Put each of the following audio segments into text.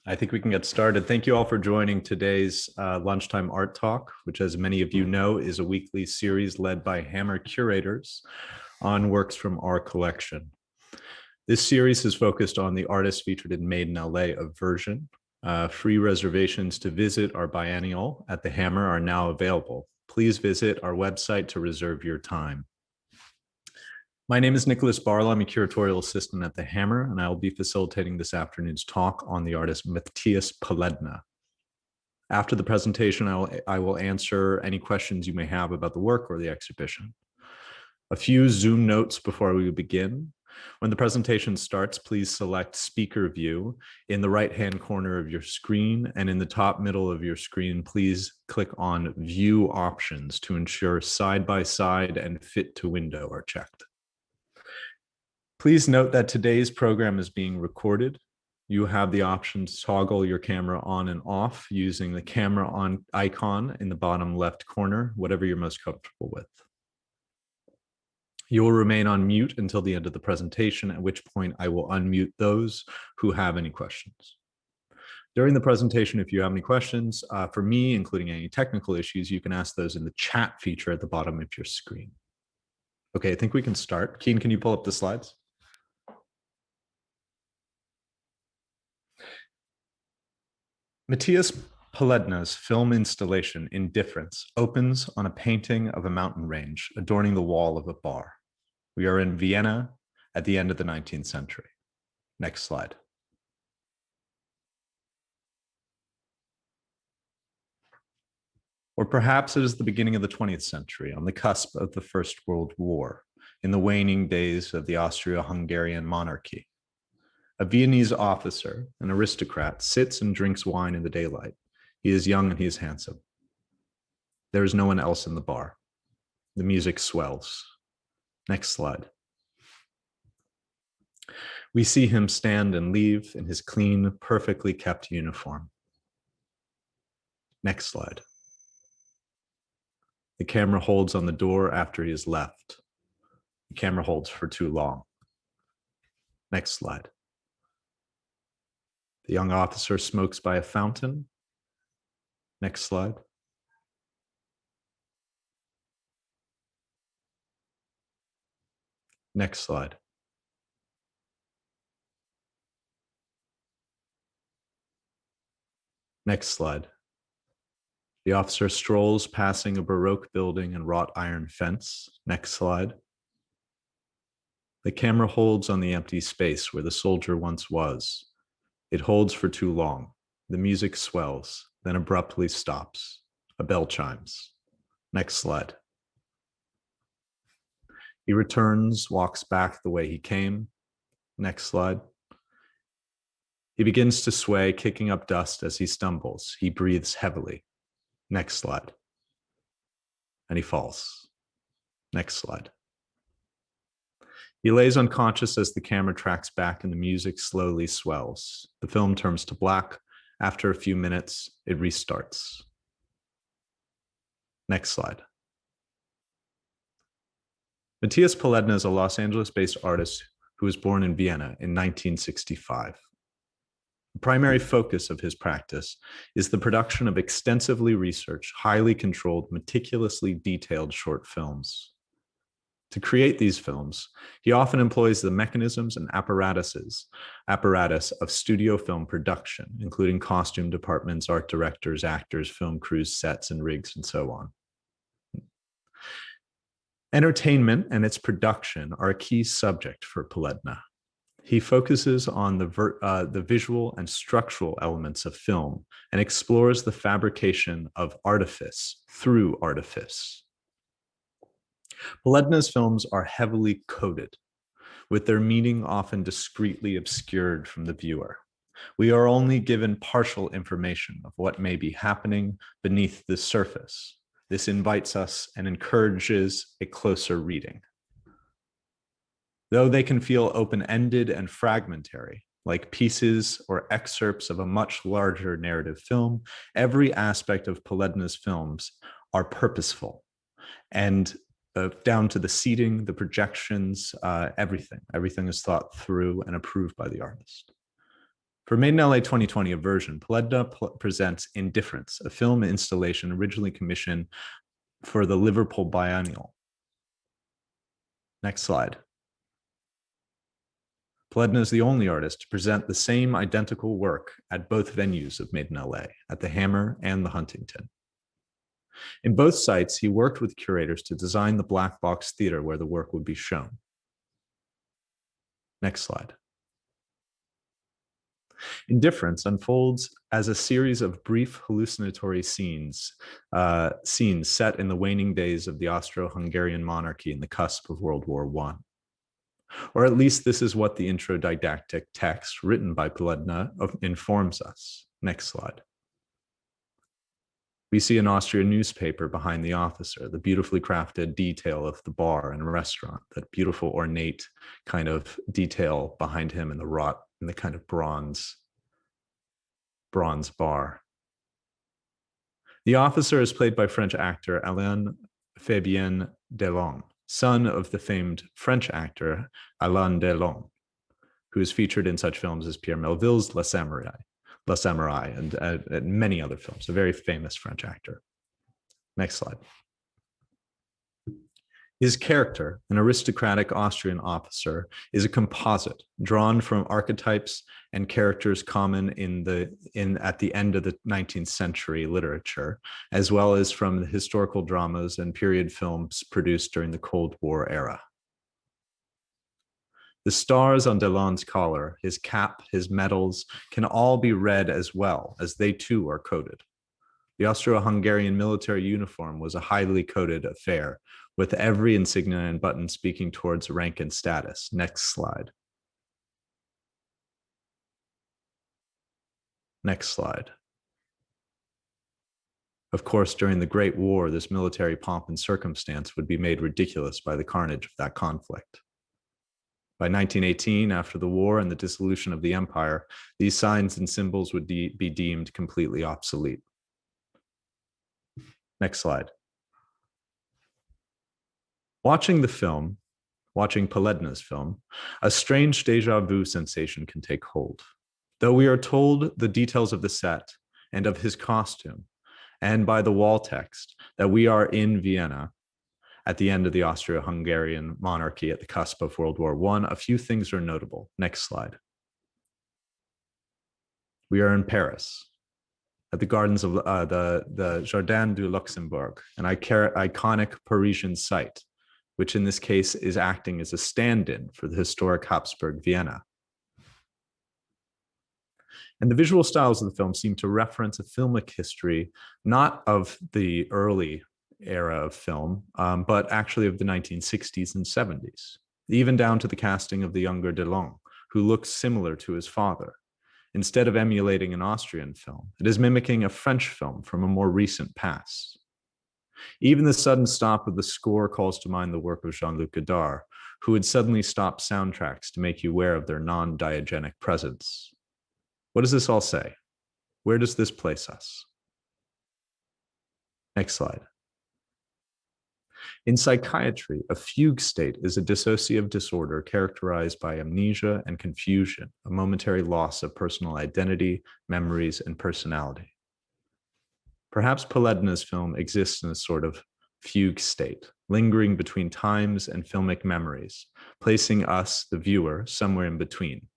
I think we can get started. Thank you all for joining today's Lunchtime Art Talk, which, as many of you know, is a weekly series led by Hammer curators on works from our collection. This series is focused on the artists featured in Made in LA, a version. Free reservations to visit our biennial at the Hammer are now available. Please visit our website to reserve your time. My name is Nicholas Barlow. I'm a curatorial assistant at the Hammer, and I will be facilitating this afternoon's talk on the artist Mathias Poledna. After the presentation, I will answer any questions you may have about the work or the exhibition. A few Zoom notes before we begin. When the presentation starts, please select Speaker View in the right-hand corner of your screen, and in the top middle of your screen, please click on View Options to ensure side-by-side and fit to window are checked. Please note that today's program is being recorded. You have the option to toggle your camera on and off using the camera on icon in the bottom left corner, whatever you're most comfortable with. You will remain on mute until the end of the presentation, at which point I will unmute those who have any questions. During the presentation, if you have any questions for me, including any technical issues, you can ask those in the chat feature at the bottom of your screen. Okay, I think we can start. Keen, can you pull up the slides? Mathias Poledna's film installation, Indifference, opens on a painting of a mountain range adorning the wall of a bar. We are in Vienna at the end of the 19th century. Next slide. Or perhaps it is the beginning of the 20th century, on the cusp of the First World War, in the waning days of the Austro-Hungarian monarchy. A Viennese officer, an aristocrat, sits and drinks wine in the daylight. He is young and he is handsome. There is no one else in the bar. The music swells. Next slide. We see him stand and leave in his clean, perfectly kept uniform. Next slide. The camera holds on the door after he has left. The camera holds for too long. Next slide. The young officer smokes by a fountain. Next slide. Next slide. Next slide. The officer strolls passing a Baroque building and wrought iron fence. Next slide. The camera holds on the empty space where the soldier once was. It holds for too long. The music swells, then abruptly stops. A bell chimes. Next slide. He returns, walks back the way he came. Next slide. He begins to sway, kicking up dust as he stumbles. He breathes heavily. Next slide. And he falls. Next slide. He lays unconscious as the camera tracks back and the music slowly swells. The film turns to black. After a few minutes, it restarts. Next slide. Mathias Poledna is a Los Angeles-based artist who was born in Vienna in 1965. The primary focus of his practice is the production of extensively researched, highly controlled, meticulously detailed short films. To create these films, he often employs the mechanisms and apparatus of studio film production, including costume departments, art directors, actors, film crews, sets, and rigs, and so on. Entertainment and its production are a key subject for Poledna. He focuses on the visual and structural elements of film and explores the fabrication of artifice through artifice. Poledna's films are heavily coded, with their meaning often discreetly obscured from the viewer. We are only given partial information of what may be happening beneath the surface. This invites us and encourages a closer reading. Though they can feel open-ended and fragmentary, like pieces or excerpts of a much larger narrative film, every aspect of Poledna's films are purposeful and down to the seating, the projections, everything is thought through and approved by the artist. For Made in LA 2020, a version, Poledna presents Indifference, a film installation originally commissioned for the Liverpool Biennial. Next slide. Poledna is the only artist to present the same identical work at both venues of Made in LA, at the Hammer and the Huntington. In both sites, he worked with curators to design the black box theater where the work would be shown. Next slide. Indifference unfolds as a series of brief hallucinatory scenes set in the waning days of the Austro-Hungarian monarchy in the cusp of World War I. Or at least this is what the intro didactic text written by Poledna informs us. Next slide. We see an Austrian newspaper behind the officer, the beautifully crafted detail of the bar and restaurant, that beautiful ornate kind of detail behind him in the kind of bronze bar. The officer is played by French actor Alain Fabien Delon, son of the famed French actor Alain Delon, who is featured in such films as Pierre Melville's La Samurai, and many other films, a very famous French actor. Next slide. His character, an aristocratic Austrian officer, is a composite drawn from archetypes and characters common at the end of the 19th century literature, as well as from the historical dramas and period films produced during the Cold War era. The stars on Delon's collar, his cap, his medals can all be read as well, as they too are coded. The Austro-Hungarian military uniform was a highly coded affair, with every insignia and button speaking towards rank and status. Next slide. Next slide. Of course, during the Great War, this military pomp and circumstance would be made ridiculous by the carnage of that conflict. By 1918, after the war and the dissolution of the empire, these signs and symbols would be deemed completely obsolete. Next slide. Watching the film, watching Poledna's film, a strange deja vu sensation can take hold. Though we are told the details of the set and of his costume, and by the wall text that we are in Vienna at the end of the Austro-Hungarian monarchy at the cusp of World War I, a few things are notable. Next slide. We are in Paris, at the gardens of the Jardin du Luxembourg, an iconic Parisian site, which in this case is acting as a stand-in for the historic Habsburg Vienna. And the visual styles of the film seem to reference a filmic history, not of the early era of film, but actually of the 1960s and 70s, even down to the casting of the younger Delon, who looks similar to his father. Instead of emulating an Austrian film, it is mimicking a French film from a more recent past. Even the sudden stop of the score calls to mind the work of Jean-Luc Godard, who would suddenly stop soundtracks to make you aware of their non-diegenic presence. What does this all say? Where does this place us? Next slide. In psychiatry, a fugue state is a dissociative disorder characterized by amnesia and confusion, a momentary loss of personal identity, memories, and personality. Perhaps Poledna's film exists in a sort of fugue state, lingering between times and filmic memories, placing us, the viewer, somewhere in between.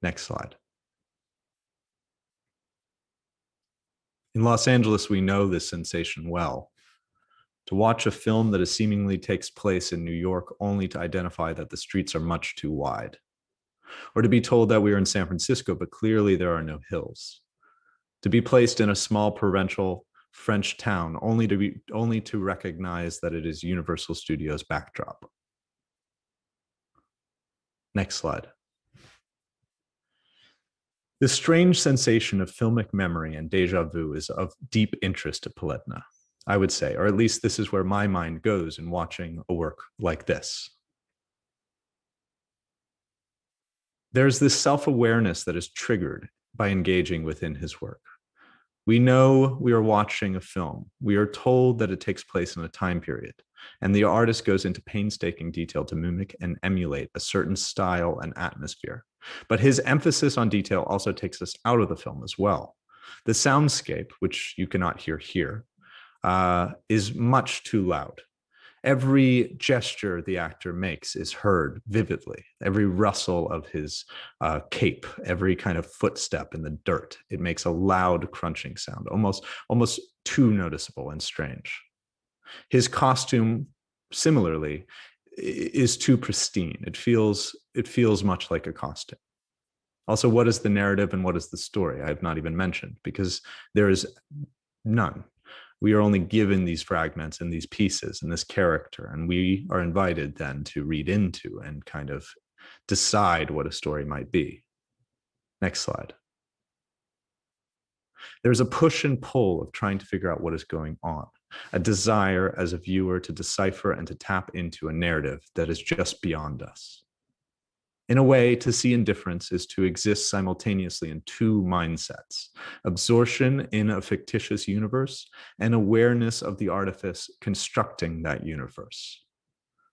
Next slide. In Los Angeles, we know this sensation well. To watch a film that seemingly takes place in New York only to identify that the streets are much too wide. Or to be told that we are in San Francisco, but clearly there are no hills. To be placed in a small provincial French town only to recognize that it is Universal Studios backdrop. Next slide. This strange sensation of filmic memory and deja vu is of deep interest to Poledna, I would say, or at least this is where my mind goes in watching a work like this. There's this self-awareness that is triggered by engaging within his work. We know we are watching a film. We are told that it takes place in a time period, and the artist goes into painstaking detail to mimic and emulate a certain style and atmosphere. But his emphasis on detail also takes us out of the film as well. The soundscape, which you cannot hear here, is much too loud. Every gesture the actor makes is heard vividly. Every rustle of his cape, every kind of footstep in the dirt, it makes a loud crunching sound, almost too noticeable and strange. His costume, similarly, is too pristine. It feels much like a costume. Also, what is the narrative and what is the story? I have not even mentioned, because there is none. We are only given these fragments and these pieces and this character, and we are invited then to read into and kind of decide what a story might be. Next slide. There's a push and pull of trying to figure out what is going on, a desire as a viewer to decipher and to tap into a narrative that is just beyond us. In a way, to see Indifference is to exist simultaneously in two mindsets: absorption in a fictitious universe and awareness of the artifice constructing that universe.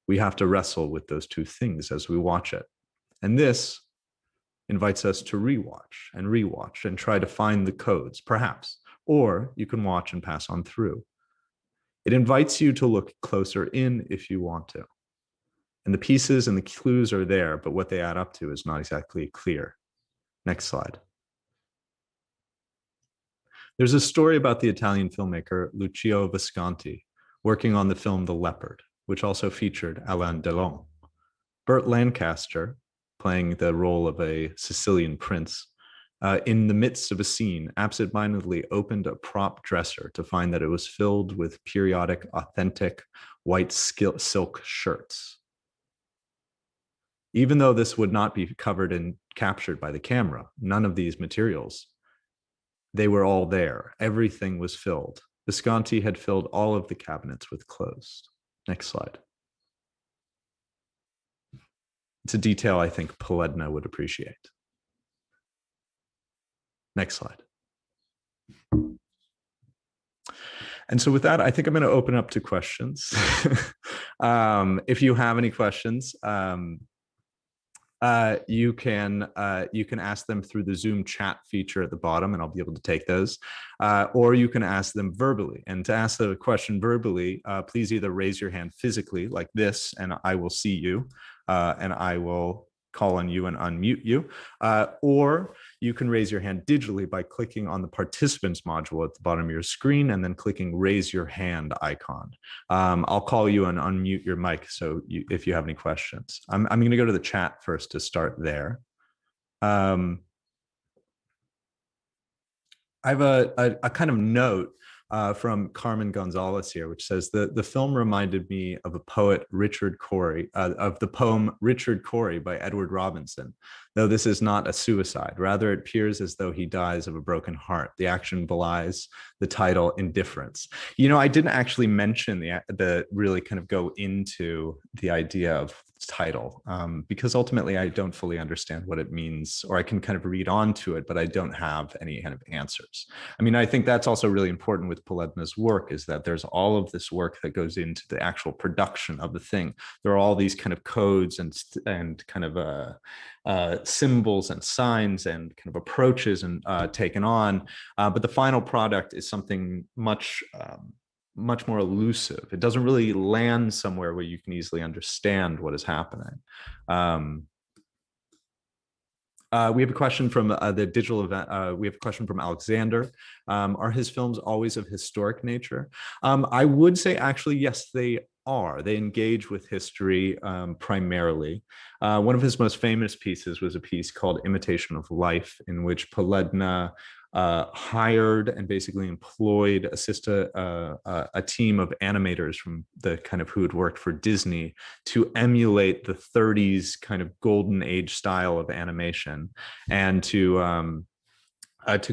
We have to wrestle with those two things as we watch it. And this invites us to rewatch and try to find the codes, perhaps, or you can watch and pass on through. It invites you to look closer in if you want to. And the pieces and the clues are there, but what they add up to is not exactly clear. Next slide. There's a story about the Italian filmmaker Lucio Visconti working on the film The Leopard, which also featured Alain Delon. Burt Lancaster, playing the role of a Sicilian prince, in the midst of a scene, absentmindedly opened a prop dresser to find that it was filled with periodic, authentic, white silk shirts. Even though this would not be covered and captured by the camera, none of these materials, they were all there. Everything was filled. Visconti had filled all of the cabinets with clothes. Next slide. It's a detail I think Poledna would appreciate. Next slide. And so with that, I think I'm going to open up to questions. If you have any questions, you can ask them through the Zoom chat feature at the bottom, and I'll be able to take those. Or you can ask them verbally. And to ask the question verbally, please either raise your hand physically like this, and I will see you, and I will call on you and unmute you. Or you can raise your hand digitally by clicking on the participants module at the bottom of your screen and then clicking raise your hand icon. I'll call you and unmute your mic if you have any questions. I'm going to go to the chat first to start there. I have a kind of note from Carmen Gonzalez here, which says the film reminded me of a poet, Richard Cory, of the poem Richard Cory by Edward Robinson. Though this is not a suicide, rather it appears as though he dies of a broken heart. The action belies the title Indifference. You know, I didn't actually mention the really kind of go into the idea of title because ultimately I don't fully understand what it means, or I can kind of read onto it, but I don't have any kind of answers. I mean, I think that's also really important with Poledna's work, is that there's all of this work that goes into the actual production of the thing. There are all these kind of codes and kind of symbols and signs and kind of approaches and taken on, but the final product is something much more elusive. It doesn't really land somewhere where you can easily understand what is happening. We have a question from the digital event. We have a question from Alexander. Are his films always of historic nature? I would say actually, yes, they are. They engage with history primarily. One of his most famous pieces was a piece called Imitation of Life, in which Poledna hired and basically employed a team of animators from the kind of who had worked for Disney to emulate the 30s kind of golden age style of animation, and to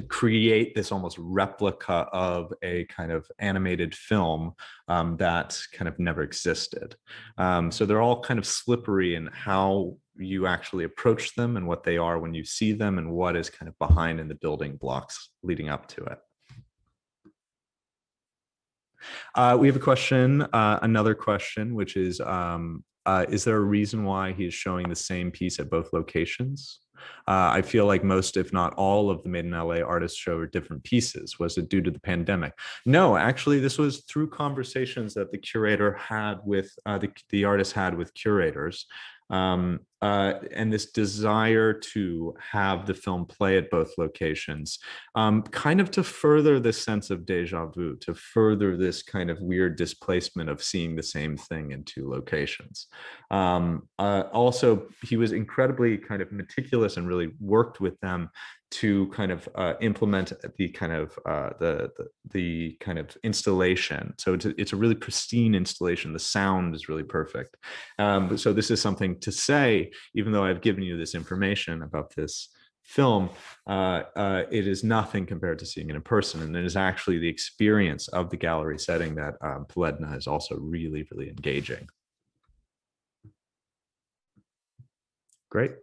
create this almost replica of a kind of animated film that kind of never existed. So they're all kind of slippery in how you actually approach them and what they are when you see them and what is kind of behind in the building blocks leading up to it. We have a question, another question, which is there a reason why he's showing the same piece at both locations? I feel like most, if not all, of the Made in LA artists show are different pieces. Was it due to the pandemic? No, actually, this was through conversations that the curator had with the artist had with curators. And this desire to have the film play at both locations, kind of to further this sense of deja vu, to further this kind of weird displacement of seeing the same thing in two locations. Also, he was incredibly kind of meticulous and really worked with them to kind of implement the kind of the kind of installation. So it's a really pristine installation. The sound is really perfect. So this is something to say, even though I've given you this information about this film, it is nothing compared to seeing it in person. And it is actually the experience of the gallery setting that Poledna is also really, really engaging. Great.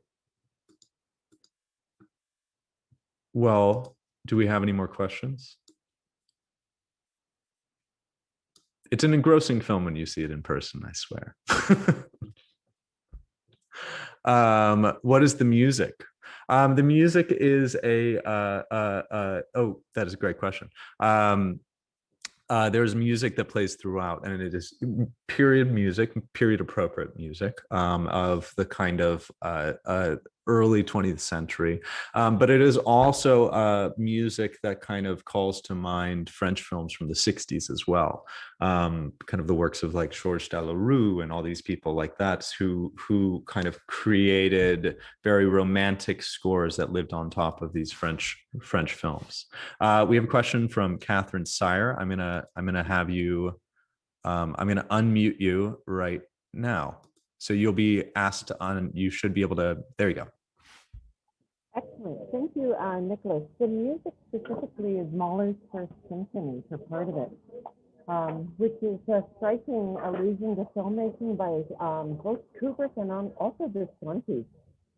Well, do we have any more questions? It's an engrossing film when you see it in person, I swear. What is the music? The music is oh, that is a great question. There's music that plays throughout, and it is period music, period appropriate music, of the kind of early 20th century. But it is also music that kind of calls to mind French films from the 60s as well. Kind of the works of like Georges Delerue and all these people like that who kind of created very romantic scores that lived on top of these French films. We have a question from Catherine Sire. I'm gonna have you. I'm gonna unmute you right now. So you'll be asked to you should be able to. There you go. Excellent. Thank you, Nicholas. The music specifically is Mahler's First Symphony for part of it, which is a striking allusion to filmmaking by both Kubrick and also Visconti,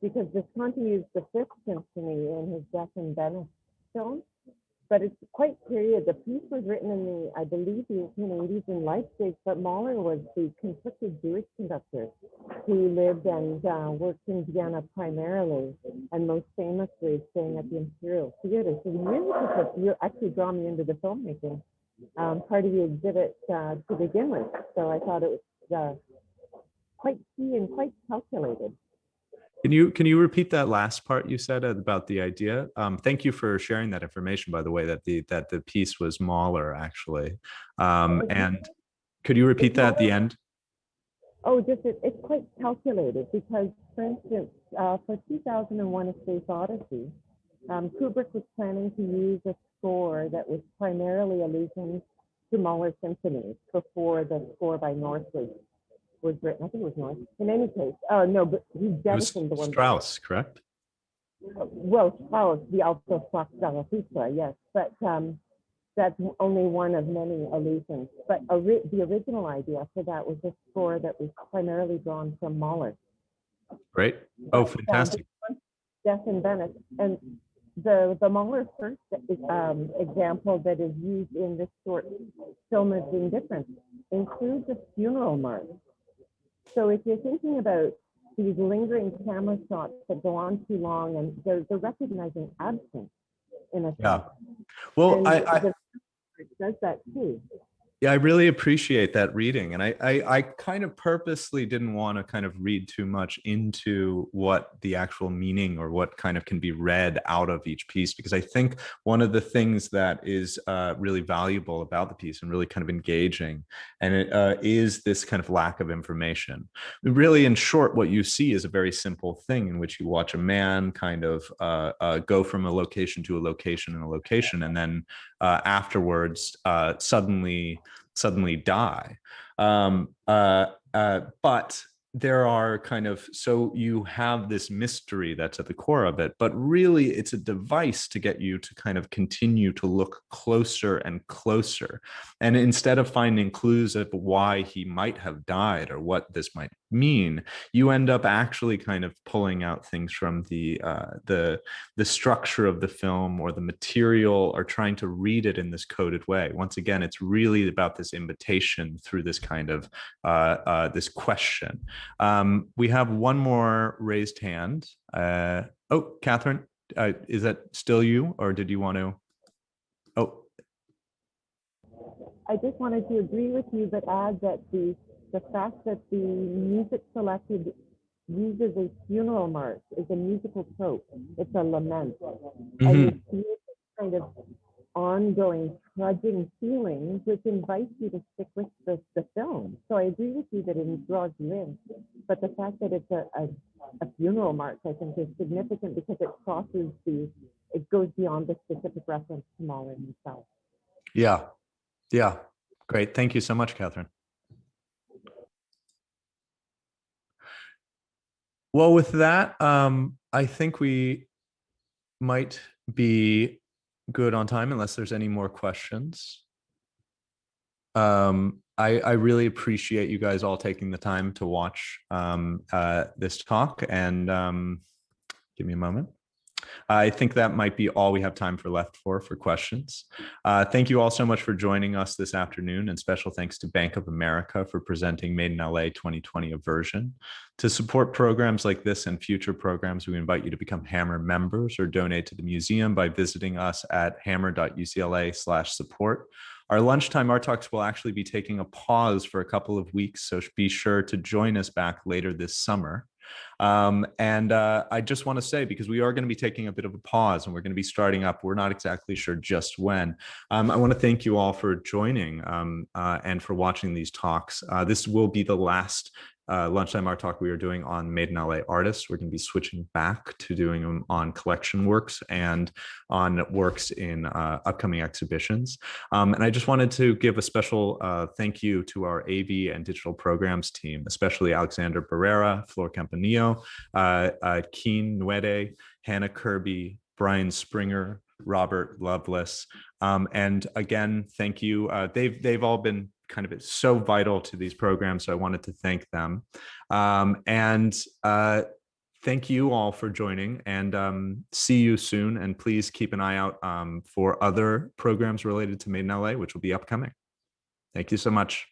because Visconti used the Fifth Symphony in his Death in Venice film. But it's quite period. The piece was written in the, I believe, the 1880s in Leipzig, but Mahler was the conflicted Jewish conductor who lived and worked in Vienna primarily, and most famously staying at the Imperial Theater. So the music is what actually draw me into the filmmaking part of the exhibit to begin with. So I thought it was quite key and quite calculated. Can you repeat that last part you said about the idea? Thank you for sharing that information, by the way, that the piece was Mahler, actually. And could you repeat that at the end? Oh, it's quite calculated because, for instance, for 2001: A Space Odyssey, Kubrick was planning to use a score that was primarily allusions to Mahler symphonies before the score by North was written. I think it was North. In any case, no, but he jettisoned the one. Strauss, correct? Well, Strauss, the Alto Zarathustra, yes, but that's only one of many allusions. But the original idea for that was a score that was primarily drawn from Mahler. Great. Oh, fantastic. Death in Venice. And the Mahler first example that is used in this short film of Indifference includes a funeral march. So if you're thinking about these lingering camera shots that go on too long, and they're recognizing absence in a sense. Yeah. Well, it does that too. Yeah, I really appreciate that reading. And I kind of purposely didn't want to kind of read too much into what the actual meaning or what kind of can be read out of each piece, because I think one of the things that is really valuable about the piece and really kind of engaging, and it is this kind of lack of information. Really, in short, what you see is a very simple thing in which you watch a man kind of go from a location to a location and a location, and then afterwards suddenly die. But there are kind of, so you have this mystery that's at the core of it, but really it's a device to get you to kind of continue to look closer and closer. And instead of finding clues of why he might have died or what this might mean, you end up actually kind of pulling out things from the structure of the film or the material, or trying to read it in this coded way. Once again, it's really about this invitation through this kind of this question. We have one more raised hand. Oh, Catherine, is that still you, or did you want to? Oh, I just wanted to agree with you, but add that the fact that the music selected uses a funeral march is a musical trope. It's a lament. And you see this kind of ongoing trudging feeling, which invites you to stick with the film. So I agree with you that it draws you in. But the fact that it's a funeral march, I think, is significant because it crosses it goes beyond the specific reference to Mahler himself. yeah. Yeah, great. Thank you so much, Catherine. Well, with that, I think we might be good on time unless there's any more questions. I really appreciate you guys all taking the time to watch this talk, and give me a moment. I think that might be all we have time for questions. Thank you all so much for joining us this afternoon, and special thanks to Bank of America for presenting Made in LA 2020 Aversion. To support programs like this and future programs, we invite you to become Hammer members or donate to the museum by visiting us at hammer.ucla/support. Our lunchtime art talks will actually be taking a pause for a couple of weeks, so be sure to join us back later this summer. I just want to say, because we are going to be taking a bit of a pause and we're going to be starting up, we're not exactly sure just when. I want to thank you all for joining and for watching these talks. This will be the last lunchtime art talk we are doing on Made in LA artists. We're going to be switching back to doing them on collection works and on works in upcoming exhibitions. And I just wanted to give a special thank you to our AV and digital programs team, especially Alexander Barrera, Flor Campanillo, Keen Nuede, Hannah Kirby, Brian Springer, Robert Loveless. And again, thank you. They've all been kind of so vital to these programs, so I wanted to thank them. Thank you all for joining, and see you soon. And please keep an eye out for other programs related to Made in LA, which will be upcoming. Thank you so much.